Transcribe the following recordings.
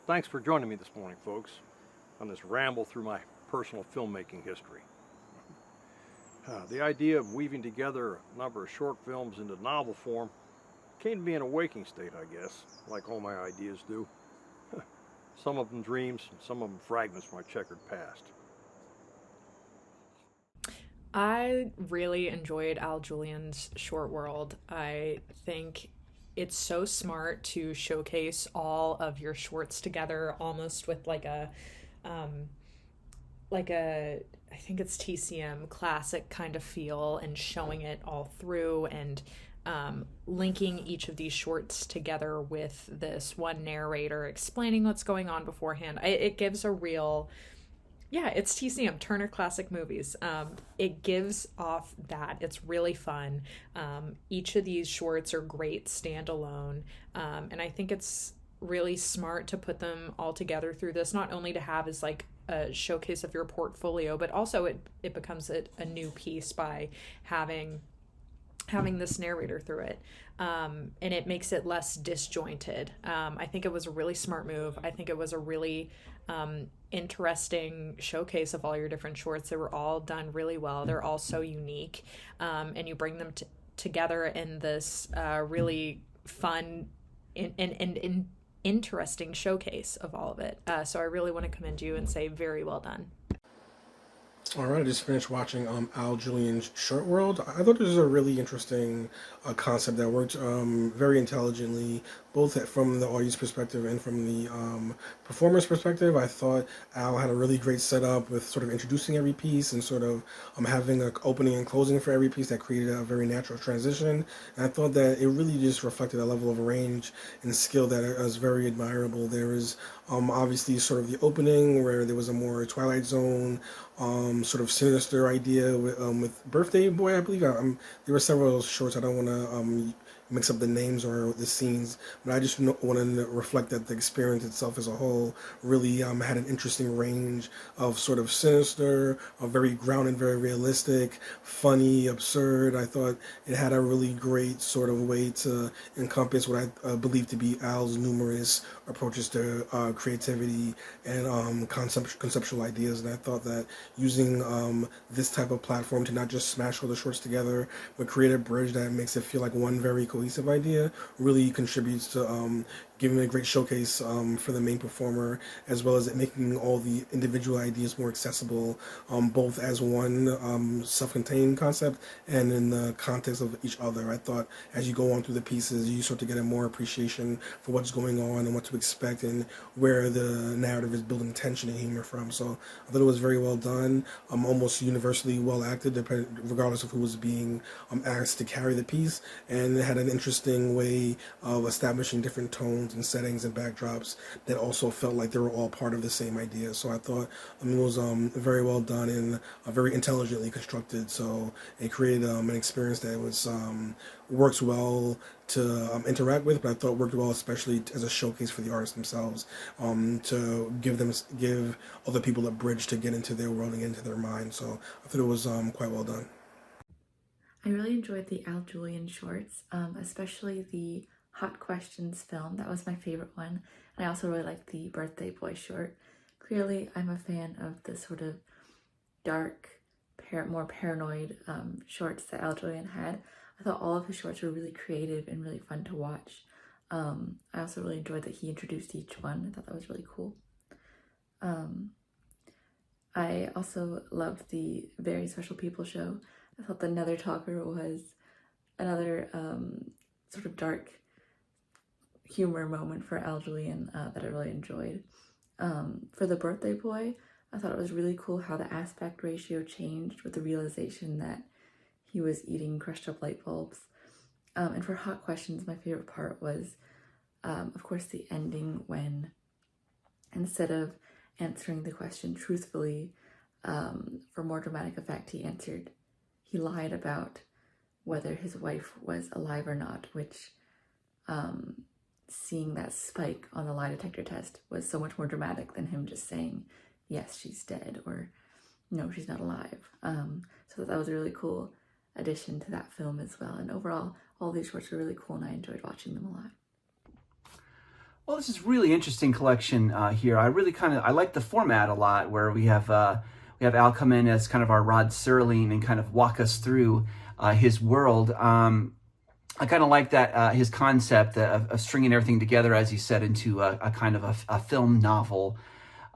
Thanks for joining me this morning, folks, on this ramble through my personal filmmaking history. The idea of weaving together a number of short films into novel form came to me in a waking state, I guess, like all my ideas do. Some of them dreams, and some of them fragments from my checkered past. I really enjoyed Al Julian's Short World. I think it's so smart to showcase all of your shorts together almost with um like a I think it's TCM classic kind of feel, and showing it all through, and linking each of these shorts together with this one narrator explaining what's going on beforehand. It gives a real, yeah, it's TCM, Turner Classic Movies. It gives off that. It's really fun. Each of these shorts are great standalone. And I think it's really smart to put them all together through this, not only to have as like a showcase of your portfolio, but also it becomes a new piece by having this narrator through it. And it makes it less disjointed. I think it was a really smart move. I think it was a really interesting showcase of all your different shorts. They were all done really well. They're all so unique. And you bring them together in this really fun and interesting showcase of all of it. So I really want to commend you and say very well done. All right, I just finished watching Al Julian's Short World. I thought this was a really interesting concept that worked very intelligently, both from the audience perspective and from the performer's perspective. I thought Al had a really great setup with sort of introducing every piece and sort of having an opening and closing for every piece that created a very natural transition. And I thought that it really just reflected a level of range and skill that is very admirable. There is obviously sort of the opening where there was a more Twilight Zone sort of sinister idea with Birthday Boy, I believe. There were several shorts. I don't want to mix up the names or the scenes, but I just want to reflect that the experience itself as a whole really had an interesting range of sort of sinister, very grounded, very realistic, funny, absurd. I thought it had a really great sort of way to encompass what I believe to be Al's numerous approaches to creativity and conceptual ideas. And I thought that using this type of platform to not just smash all the shorts together, but create a bridge that makes it feel like one very cohesive idea really contributes to giving a great showcase for the main performer, as well as making all the individual ideas more accessible, both as one self-contained concept and in the context of each other. I thought as you go on through the pieces, you start to get a more appreciation for what's going on and what to expect and where the narrative is building tension and humor from. So I thought it was very well done, almost universally well acted, regardless of who was being asked to carry the piece, and it had an interesting way of establishing different tones and settings and backdrops that also felt like they were all part of the same idea. So I thought it was very well done and very intelligently constructed. So it created an experience that was works well to interact with, but I thought worked well especially as a showcase for the artists themselves, to give other people a bridge to get into their world and get into their mind. So I thought it was quite well done. I really enjoyed the Al Julian shorts, especially the Hot Questions film. That was my favorite one. And I also really liked the Birthday Boy short. Clearly, I'm a fan of the sort of dark, more paranoid shorts that Al Julian had. I thought all of his shorts were really creative and really fun to watch. I also really enjoyed that he introduced each one. I thought that was really cool. I also loved the Very Special People show. I thought the Nether Talker was another sort of dark humor moment for Al Julian that I really enjoyed. For the Birthday Boy, I thought it was really cool how the aspect ratio changed with the realization that he was eating crushed up light bulbs. And for Hot Questions, my favorite part was, of course, the ending when instead of answering the question truthfully, for more dramatic effect, he lied about whether his wife was alive or not, which seeing that spike on the lie detector test was so much more dramatic than him just saying, yes, she's dead, or no, she's not alive. So that was a really cool addition to that film as well. And overall, all these shorts were really cool and I enjoyed watching them a lot. Well, this is really interesting collection here. I like the format a lot, where we have Al come in as kind of our Rod Serling and kind of walk us through his world. I kind of like that his concept of stringing everything together, as you said, into a kind of a film novel.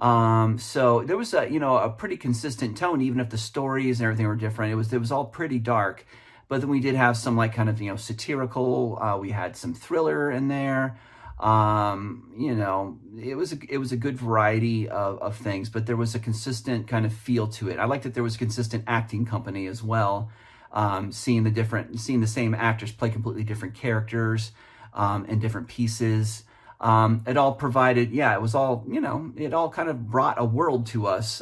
So there was a pretty consistent tone, even if the stories and everything were different. It was all pretty dark, but then we did have some like kind of satirical. We had some thriller in there. It was a good variety of things, but there was a consistent kind of feel to it. I like that there was consistent acting company as well. Seeing the same actors play completely different characters in different pieces. It all provided, it was all, it all kind of brought a world to us.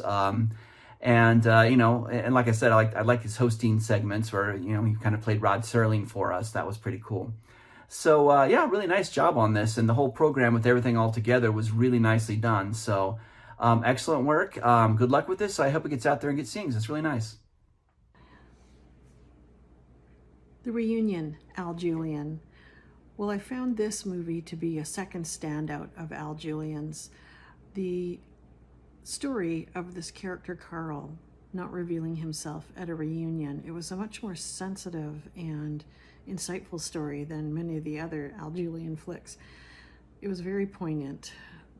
And like I said, I like his hosting segments where, he kind of played Rod Serling for us. That was pretty cool. So, really nice job on this. And the whole program with everything all together was really nicely done. So, excellent work. Good luck with this. I hope it gets out there and gets seen, 'cause it's really nice. The Reunion, Al Julian. Well, I found this movie to be a second standout of Al Julian's. The story of this character Carl not revealing himself at a reunion, it was a much more sensitive and insightful story than many of the other Al Julian flicks. It was very poignant.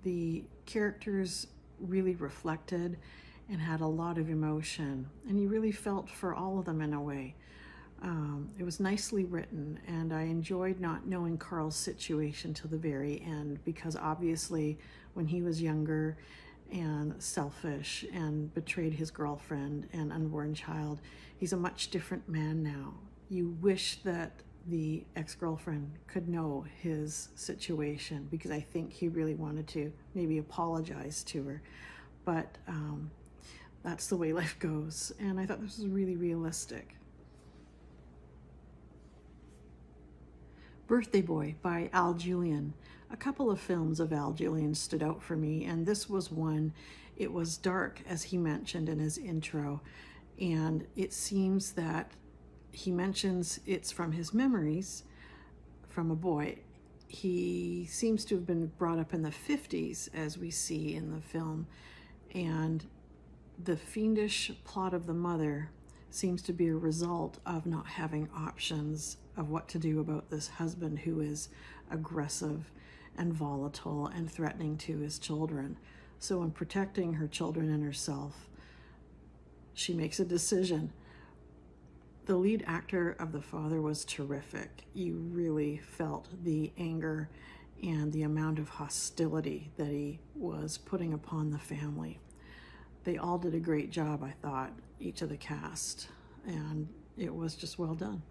The characters really reflected and had a lot of emotion, and you really felt for all of them in a way. It was nicely written, and I enjoyed not knowing Carl's situation till the very end, because obviously when he was younger and selfish and betrayed his girlfriend and unborn child, he's a much different man now. You wish that the ex-girlfriend could know his situation, because I think he really wanted to maybe apologize to her, but that's the way life goes, and I thought this was really realistic. Birthday Boy by Al Julian. A couple of films of Al Julian stood out for me, and this was one. It was dark, as he mentioned in his intro, and it seems that he mentions it's from his memories from a boy. He seems to have been brought up in the 50s, as we see in the film, and the fiendish plot of the mother seems to be a result of not having options of what to do about this husband who is aggressive and volatile and threatening to his children. So in protecting her children and herself, she makes a decision. The lead actor of the father was terrific. You really felt the anger and the amount of hostility that he was putting upon the family. They all did a great job, I thought, each of the cast, and it was just well done.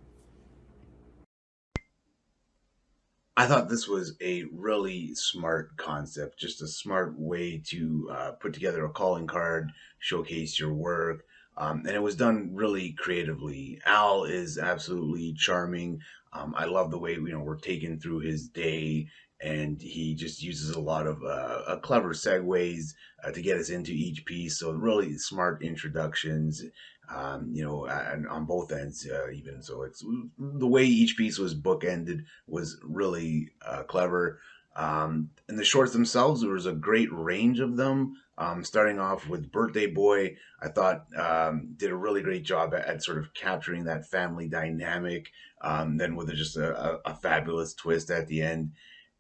I thought this was a really smart concept, just a smart way to put together a calling card, showcase your work, and it was done really creatively. Al is absolutely charming. I love the way we're taken through his day, and he just uses a lot of clever segues to get us into each piece. So really smart introductions, and on both ends, even so, it's the way each piece was bookended was really clever. And the shorts themselves, there was a great range of them. Starting off with Birthday Boy, I thought did a really great job at sort of capturing that family dynamic. Then with just a fabulous twist at the end.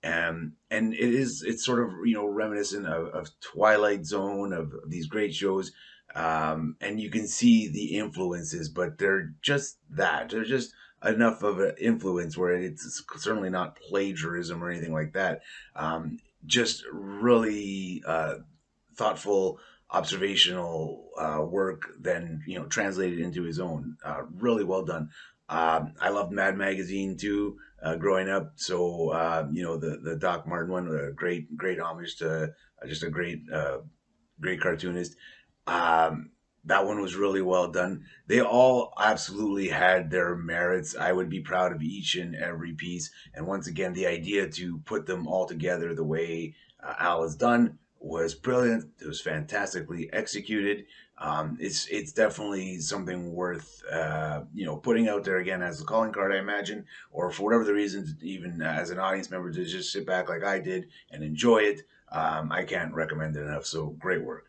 And it's sort of reminiscent of Twilight Zone, of these great shows, and you can see the influences, but they're just enough of an influence where it's certainly not plagiarism or anything like that. Just really thoughtful observational work, then translated into his own. Really well done. I loved Mad Magazine too, growing up. So the Doc Martin one, a great homage to just a great cartoonist. That one was really well done. They all absolutely had their merits. I would be proud of each and every piece. And once again, the idea to put them all together the way Al has done was brilliant. It was fantastically executed. It's definitely something worth putting out there again as a calling card, I imagine, or for whatever the reason, even as an audience member to just sit back like I did and enjoy it. I can't recommend it enough. So great work.